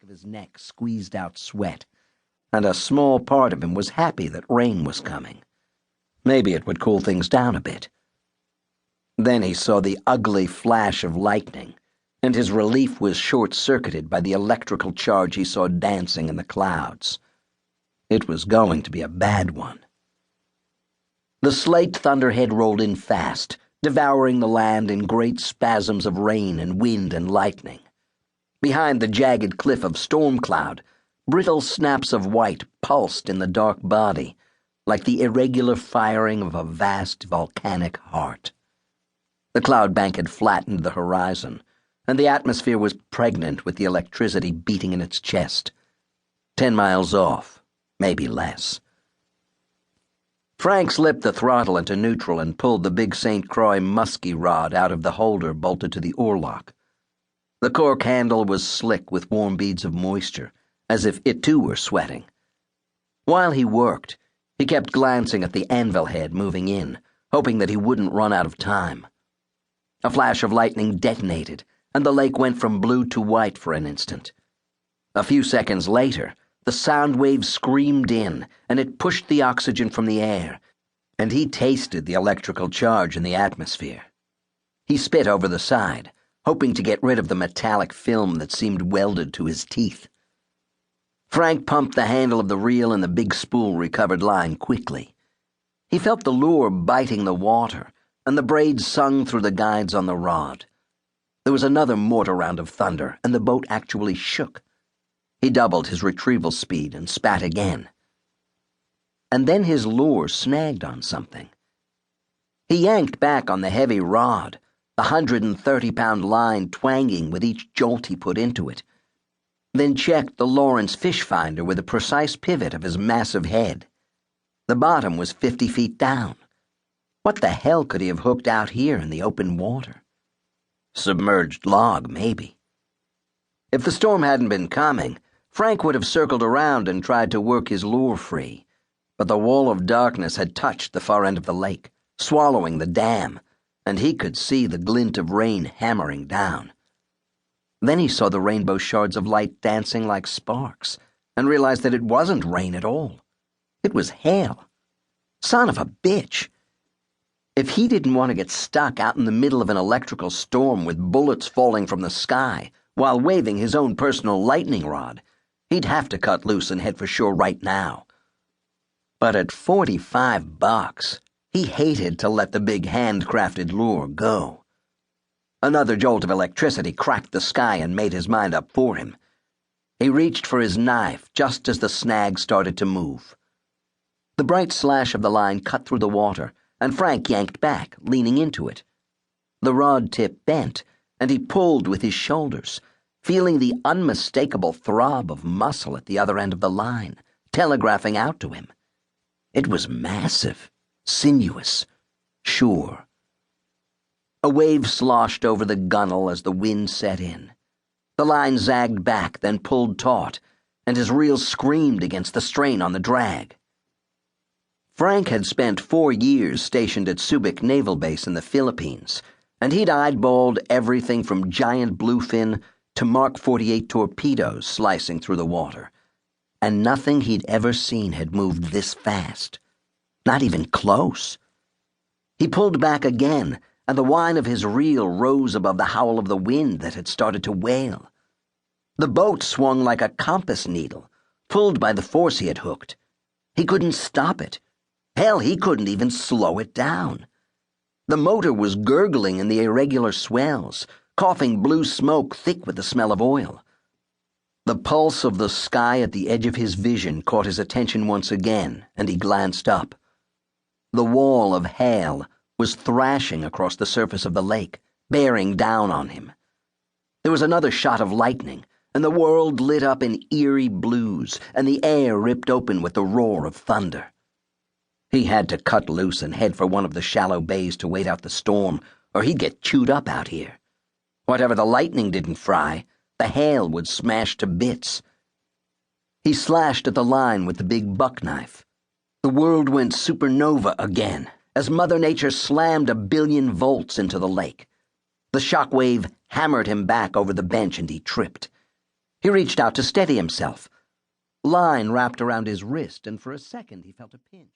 of his neck squeezed out sweat, and a small part of him was happy that rain was coming. Maybe it would cool things down a bit. Then he saw the ugly flash of lightning, and his relief was short-circuited by the electrical charge he saw dancing in the clouds. It was going to be a bad one. The slate thunderhead rolled in fast, devouring the land in great spasms of rain and wind and lightning. Behind the jagged cliff of storm cloud, brittle snaps of white pulsed in the dark body, like the irregular firing of a vast volcanic heart. The cloud bank had flattened the horizon, and the atmosphere was pregnant with the electricity beating in its chest. 10 miles off, maybe less. Frank slipped the throttle into neutral and pulled the big St. Croix musky rod out of the holder bolted to the oarlock. The cork handle was slick with warm beads of moisture, as if it too were sweating. While he worked, he kept glancing at the anvil head moving in, hoping that he wouldn't run out of time. A flash of lightning detonated, and the lake went from blue to white for an instant. A few seconds later, the sound wave screamed in, and it pushed the oxygen from the air, and he tasted the electrical charge in the atmosphere. He spit over the side, hoping to get rid of the metallic film that seemed welded to his teeth. Frank pumped the handle of the reel and the big spool recovered line quickly. He felt the lure biting the water, and the braids sung through the guides on the rod. There was another mortar round of thunder, and the boat actually shook. He doubled his retrieval speed and spat again. And then his lure snagged on something. He yanked back on the heavy rod, the 130-pound line twanging with each jolt he put into it, then checked the Lawrence fish finder with a precise pivot of his massive head. The bottom was 50 feet down. What the hell could he have hooked out here in the open water? Submerged log, maybe. If the storm hadn't been coming, Frank would have circled around and tried to work his lure free, but the wall of darkness had touched the far end of the lake, swallowing the dam, and he could see the glint of rain hammering down. Then he saw the rainbow shards of light dancing like sparks, and realized that it wasn't rain at all. It was hail. Son of a bitch! If he didn't want to get stuck out in the middle of an electrical storm with bullets falling from the sky while waving his own personal lightning rod, he'd have to cut loose and head for shore right now. But at $45, he hated to let the big handcrafted lure go. Another jolt of electricity cracked the sky and made his mind up for him. He reached for his knife just as the snag started to move. The bright slash of the line cut through the water, and Frank yanked back, leaning into it. The rod tip bent, and he pulled with his shoulders, feeling the unmistakable throb of muscle at the other end of the line, telegraphing out to him. It was massive, sinuous, sure. A wave sloshed over the gunwale as the wind set in. The line zagged back, then pulled taut, and his reel screamed against the strain on the drag. Frank had spent 4 years stationed at Subic Naval Base in the Philippines, and he'd eyeballed everything from giant bluefin to Mark 48 torpedoes slicing through the water, and nothing he'd ever seen had moved this fast. Not even close. He pulled back again, and the whine of his reel rose above the howl of the wind that had started to wail. The boat swung like a compass needle, pulled by the force he had hooked. He couldn't stop it. Hell, he couldn't even slow it down. The motor was gurgling in the irregular swells, coughing blue smoke thick with the smell of oil. The pulse of the sky at the edge of his vision caught his attention once again, and he glanced up. The wall of hail was thrashing across the surface of the lake, bearing down on him. There was another shot of lightning, and the world lit up in eerie blues, and the air ripped open with the roar of thunder. He had to cut loose and head for one of the shallow bays to wait out the storm, or he'd get chewed up out here. Whatever the lightning didn't fry, the hail would smash to bits. He slashed at the line with the big buck knife. The world went supernova again, as Mother Nature slammed 1 billion volts into the lake. The shock wave hammered him back over the bench and he tripped. He reached out to steady himself. Line wrapped around his wrist, and for a second he felt a pinch.